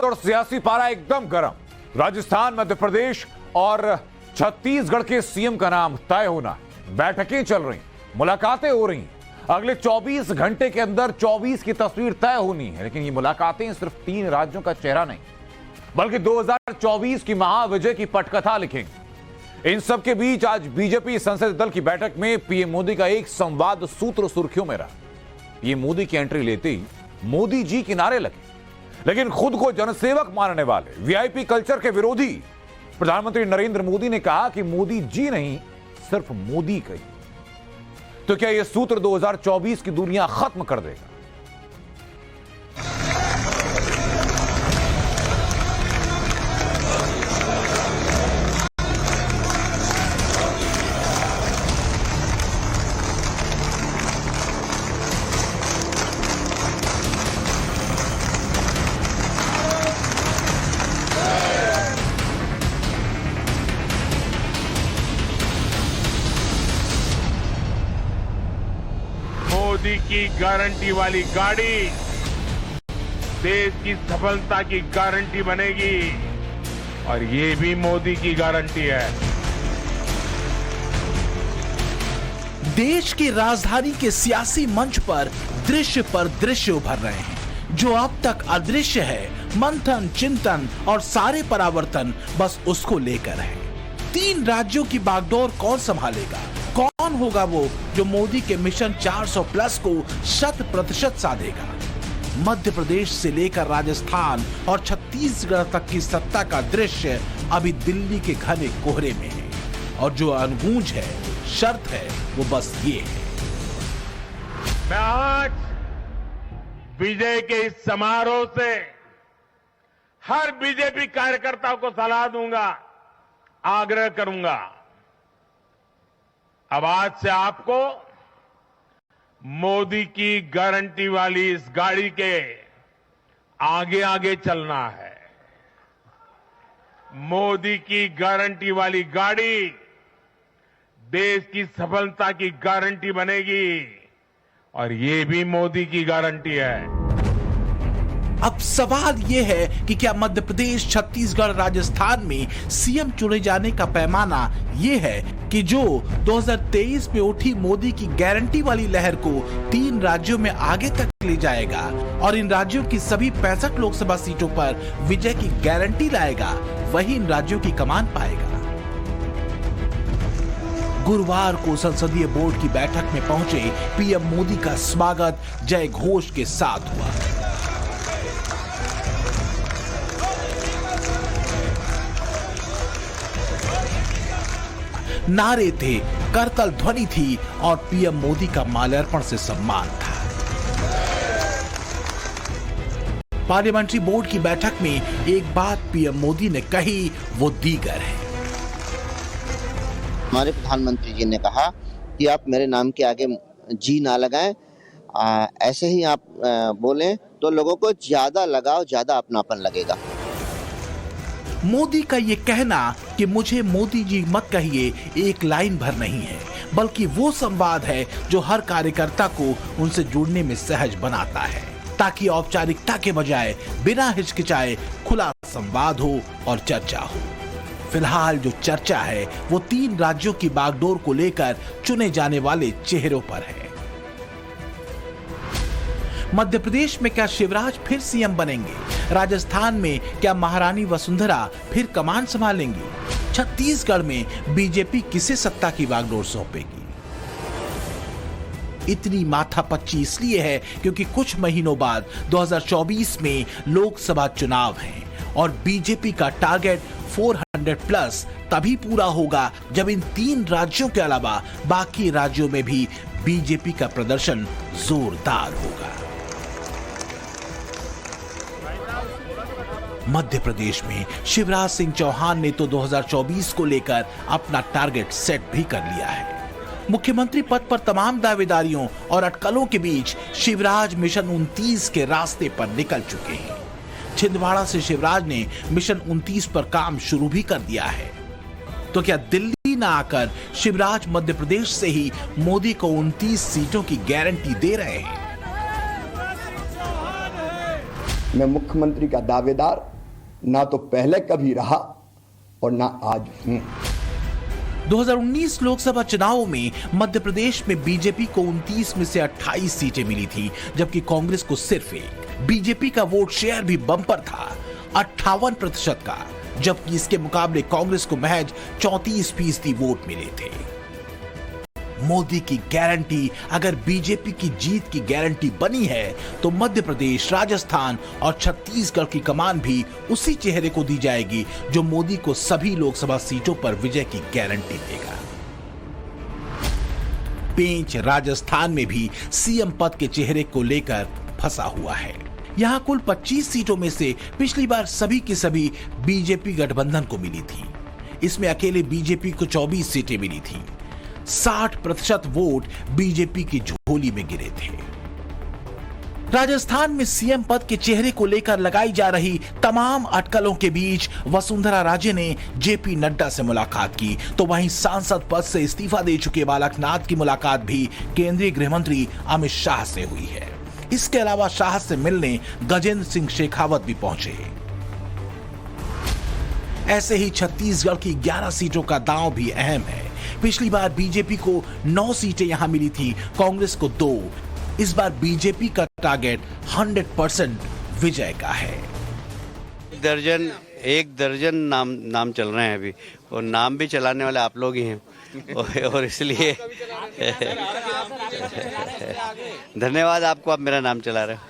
और सियासी पारा एकदम गर्म। राजस्थान, मध्य प्रदेश और छत्तीसगढ़ के सीएम का नाम तय होना है। बैठकें चल रही, मुलाकातें हो रही। अगले 24 घंटे के अंदर 24 की तस्वीर तय होनी है। लेकिन ये मुलाकातें सिर्फ 3 राज्यों का चेहरा नहीं, बल्कि 2024 की महाविजय की पटकथा लिखेंगे। इन सब के बीच आज बीजेपी संसदीय दल की बैठक में पीएम मोदी का एक संवाद सूत्र सुर्खियों में रहा। पीएम मोदी की एंट्री लेते ही मोदी जी के नारे लगे, लेकिन खुद को जनसेवक मानने वाले, वीआईपी कल्चर के विरोधी प्रधानमंत्री नरेंद्र मोदी ने कहा कि मोदी जी नहीं, सिर्फ मोदी कही। तो क्या यह सूत्र 2024 की दुनिया खत्म कर देगा? मोदी की गारंटी वाली गाड़ी देश की सफलता की गारंटी बनेगी, और ये भी मोदी की गारंटी है। देश की राजधानी के सियासी मंच पर दृश्य उभर रहे हैं, जो अब तक अदृश्य है। मंथन, चिंतन और सारे परावर्तन बस उसको लेकर है। 3 राज्यों की बागडोर कौन संभालेगा? कौन होगा वो जो मोदी के मिशन 400 प्लस को 100% साधेगा? मध्य प्रदेश से लेकर राजस्थान और छत्तीसगढ़ तक की सत्ता का दृश्य अभी दिल्ली के घने कोहरे में है, और जो अनगूंज है, शर्त है, वो बस ये है। मैं आज विजय के इस समारोह से हर बीजेपी कार्यकर्ता को सलाह दूंगा, आग्रह करूंगा। अब आज से आपको मोदी की गारंटी वाली इस गाड़ी के आगे आगे चलना है। मोदी की गारंटी वाली गाड़ी देश की सफलता की गारंटी बनेगी, और ये भी मोदी की गारंटी है। अब सवाल यह है कि क्या मध्य प्रदेश, छत्तीसगढ़, राजस्थान में सीएम चुने जाने का पैमाना यह है कि जो 2023 में उठी मोदी की गारंटी वाली लहर को 3 राज्यों में आगे तक ले जाएगा और इन राज्यों की सभी 65 लोकसभा सीटों पर विजय की गारंटी लाएगा, वही इन राज्यों की कमान पाएगा। गुरुवार को संसदीय बोर्ड की बैठक में पहुंचे पीएम मोदी का स्वागत जय घोष के साथ हुआ। नारे थे, करतल ध्वनि थी और पीएम मोदी का माल्यार्पण से सम्मान था। पार्लियामेंट्री बोर्ड की बैठक में एक बात पीएम मोदी ने कही, वो दीगर है। हमारे प्रधानमंत्री जी ने कहा कि आप मेरे नाम के आगे जी ना लगाएं, ऐसे ही आप बोलें तो लोगों को ज्यादा लगाव, ज्यादा अपनापन लगेगा। मोदी का ये कहना कि मुझे मोदी जी मत कहिए एक लाइन भर नहीं है, बल्कि वो संवाद है जो हर कार्यकर्ता को उनसे जुड़ने में सहज बनाता है, ताकि औपचारिकता के बजाय बिना हिचकिचाए खुला संवाद हो और चर्चा हो। फिलहाल जो चर्चा है वो 3 राज्यों की बागडोर को लेकर चुने जाने वाले चेहरों पर है। मध्य प्रदेश में क्या शिवराज फिर सीएम बनेंगे? राजस्थान में क्या महारानी वसुंधरा फिर कमान संभालेंगी? छत्तीसगढ़ में बीजेपी किसे सत्ता की बागडोर सौंपेगी? इतनी माथापच्ची इसलिए है क्योंकि कुछ महीनों बाद 2024 में लोकसभा चुनाव हैं और बीजेपी का टारगेट 400 प्लस तभी पूरा होगा जब इन 3 राज्यों के अलावा बाकी राज्यों में भी बीजेपी का प्रदर्शन जोरदार होगा। मध्य प्रदेश में शिवराज सिंह चौहान ने तो 2024 को लेकर अपना टारगेट सेट भी कर लिया है। मुख्यमंत्री पद पर तमाम दावेदारियों और अटकलों के बीच शिवराज मिशन 29 के रास्ते पर निकल चुके हैं। छिंदवाड़ा से शिवराज ने मिशन 29 पर काम शुरू भी कर दिया है। तो क्या दिल्ली ना आकर शिवराज मध्य प्रदेश से ही मोदी को 29 सीटों की गारंटी दे रहे हैं? मैं मुख्यमंत्री का दावेदार ना तो पहले कभी रहा और ना आज हूं। 2019 लोकसभा चुनाव में मध्य प्रदेश में बीजेपी को 29 में से 28 सीटें मिली थी, जबकि कांग्रेस को सिर्फ एक। बीजेपी का वोट शेयर भी बम्पर था 58% का, जबकि इसके मुकाबले कांग्रेस को महज 34% वोट मिले थे। मोदी की गारंटी अगर बीजेपी की जीत की गारंटी बनी है तो मध्य प्रदेश, राजस्थान और छत्तीसगढ़ की कमान भी उसी चेहरे को दी जाएगी जो मोदी को सभी लोकसभा सीटों पर विजय की गारंटी देगा। पेंच राजस्थान में भी सीएम पद के चेहरे को लेकर फंसा हुआ है। यहां कुल 25 सीटों में से पिछली बार सभी की सभी बीजेपी गठबंधन को मिली थी। इसमें अकेले बीजेपी को 24 सीटें मिली थी। 60% वोट बीजेपी की झोली में गिरे थे। राजस्थान में सीएम पद के चेहरे को लेकर लगाई जा रही तमाम अटकलों के बीच वसुंधरा राजे ने जेपी नड्डा से मुलाकात की, तो वहीं सांसद पद से इस्तीफा दे चुके बालकनाथ की मुलाकात भी केंद्रीय गृह मंत्री अमित शाह से हुई है। इसके अलावा शाह से मिलने गजेंद्र सिंह शेखावत भी पहुंचे। ऐसे ही छत्तीसगढ़ की 11 सीटों का दांव भी अहम है। पिछली बार बीजेपी को 9 सीटें यहां मिली थी, कांग्रेस को 2। इस बार बीजेपी का टारगेट 100% विजय का है। एक दर्जन नाम चल रहे हैं अभी, और नाम भी चलाने वाले आप लोग ही हैं और इसलिए धन्यवाद आपको, आप मेरा नाम चला रहे हो।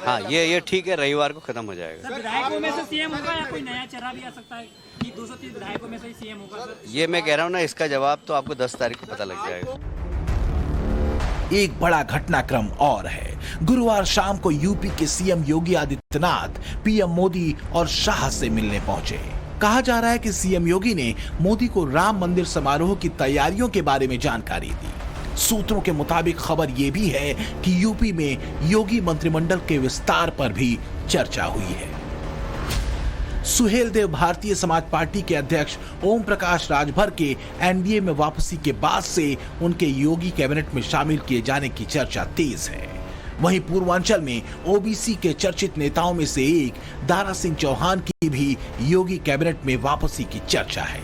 हाँ, ये ठीक है, रविवार को खत्म हो जाएगा। विधायकों में से सीएम होगा या कोई नया चेहरा भी आ सकता है कि 230 विधायकों में से ही सीएम होगा सर? ये मैं कह रहा हूँ ना, इसका जवाब तो आपको 10 तारीख को पता लग जाएगा। एक बड़ा घटनाक्रम और है। गुरुवार शाम को यूपी के सीएम योगी आदित्यनाथ पीएम मोदी और शाह से मिलने पहुंचे। कहा जा रहा है कि सीएम योगी ने मोदी को राम मंदिर समारोह की तैयारियों के बारे में जानकारी दी। सूत्रों के मुताबिक खबर यह भी है कि यूपी में योगी मंत्रिमंडल के विस्तार पर भी चर्चा हुई है। सुहेलदेव भारतीय समाज पार्टी के अध्यक्ष ओम प्रकाश राजभर के एनडीए में वापसी के बाद से उनके योगी कैबिनेट में शामिल किए जाने की चर्चा तेज है। वहीं पूर्वांचल में ओबीसी के चर्चित नेताओं में से एक दारा सिंह चौहान की भी योगी कैबिनेट में वापसी की चर्चा है।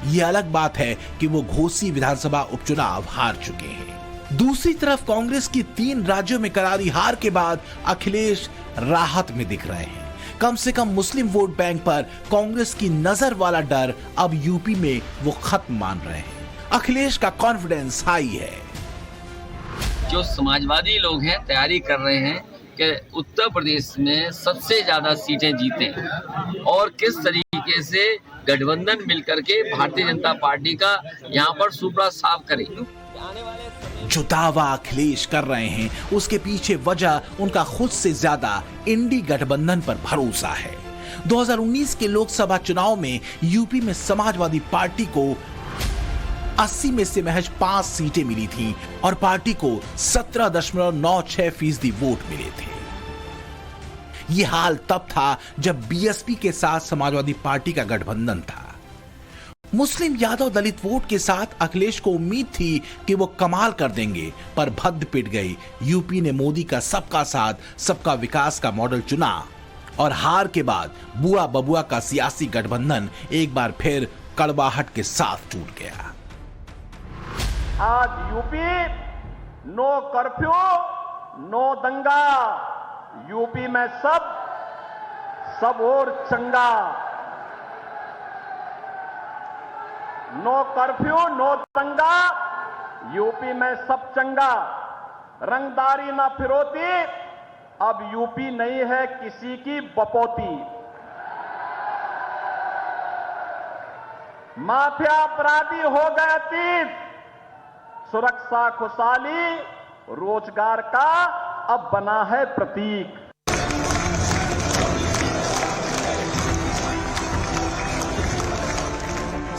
यह अलग बात है कि वो घोसी विधानसभा उपचुनाव हार चुके हैं। दूसरी तरफ कांग्रेस की 3 राज्यों में करारी हार के बाद अखिलेश राहत में दिख रहे हैं। कम से कम मुस्लिम वोट बैंक पर कांग्रेस की नजर वाला डर अब यूपी में वो खत्म मान रहे हैं। अखिलेश का कॉन्फिडेंस हाई है। जो समाजवादी लोग हैं तैयारी कर रहे हैं कि उत्तर प्रदेश में सबसे ज्यादा सीटें जीतें और किस तरीके से गठबंधन मिलकर के भारतीय जनता पार्टी का यहाँ पर सुपड़ा साफ करें। जो दावा अखिलेश कर रहे हैं उसके पीछे वजह उनका खुद से ज्यादा इंडी गठबंधन पर भरोसा है। 2019 के लोकसभा चुनाव में यूपी में समाजवादी पार्टी को 80 में से महज 5 सीटें मिली थीं और पार्टी को 17.96% वोट मिले थे। यह हाल तब था जब बीएसपी के साथ समाजवादी पार्टी का गठबंधन था। मुस्लिम यादव दलित वोट के साथ अखिलेश को उम्मीद थी कि वो कमाल कर देंगे, पर भद्द पिट गई। यूपी ने मोदी का सबका साथ सबका विकास का मॉडल चुना और हार के बाद बुआ बबुआ का सियासी गठबंधन एक बार फिर कड़वाहट के साथ टूट गया। आज यूपी नो कर्फ्यू, नो दंगा। यूपी में सब और चंगा। नो कर्फ्यू, नो दंगा। यूपी में सब चंगा। रंगदारी ना फिरौती। अब यूपी नहीं है किसी की बपौती। माफिया अपराधी हो गए अतीत। सुरक्षा खुशहाली रोजगार का अब बना है प्रतीक।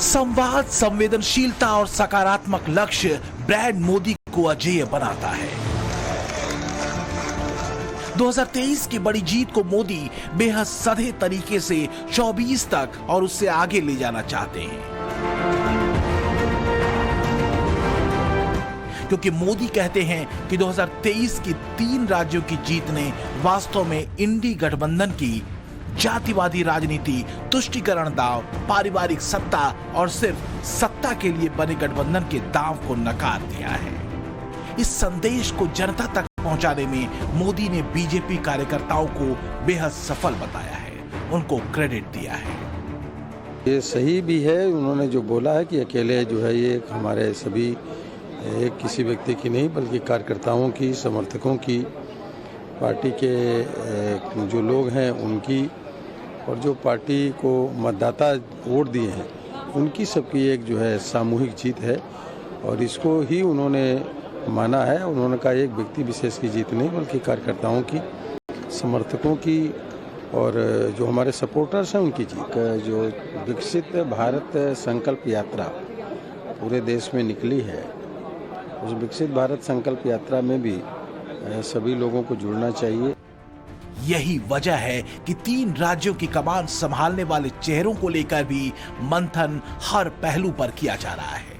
संवाद, संवेदनशीलता और सकारात्मक लक्ष्य ब्रांड मोदी को अजेय बनाता है। 2023 की बड़ी जीत को मोदी बेहद सधे तरीके से 24 तक और उससे आगे ले जाना चाहते हैं, क्योंकि मोदी कहते हैं कि 2023 की 3 राज्यों की जीत ने वास्तव में इंडी गठबंधन की जातिवादी राजनीति, तुष्टीकरण दांव, पारिवारिक सत्ता और सिर्फ सत्ता के लिए बने गठबंधन के दांव को नकार दिया है। इस संदेश को जनता तक पहुंचाने में मोदी ने बीजेपी कार्यकर्ताओं को बेहद सफल बताया है, उनको क्रेडिट दिया है। ये सही भी है, उन्होंने जो बोला है कि अकेले जो है ये हमारे सभी एक किसी व्यक्ति की नहीं बल्कि कार्यकर्ताओं की, समर्थकों की, पार्टी के जो लोग हैं उनकी और जो पार्टी को मतदाता वोट दिए हैं उनकी सबकी एक जो है सामूहिक जीत है और इसको ही उन्होंने माना है। उन्होंने कहा एक व्यक्ति विशेष की जीत नहीं बल्कि कार्यकर्ताओं की, समर्थकों की और जो हमारे सपोर्टर्स हैं उनकी जीत। जो विकसित भारत संकल्प यात्रा पूरे देश में निकली है, उस विकसित भारत संकल्प यात्रा में भी सभी लोगों को जुड़ना चाहिए। यही वजह है कि 3 राज्यों की कमान संभालने वाले चेहरों को लेकर भी मंथन हर पहलू पर किया जा रहा है,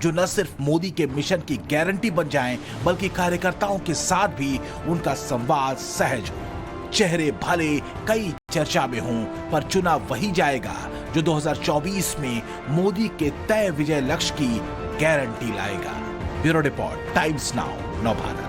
जो न सिर्फ मोदी के मिशन की गारंटी बन जाएं, बल्कि कार्यकर्ताओं के साथ भी उनका संवाद सहज हो। चेहरे भले कई चर्चा में हों, पर चुना वही जाएगा जो 2024 में मोदी के तय विजय लक्ष्य की गारंटी लाएगा। Bureau report, times now, Navbharat.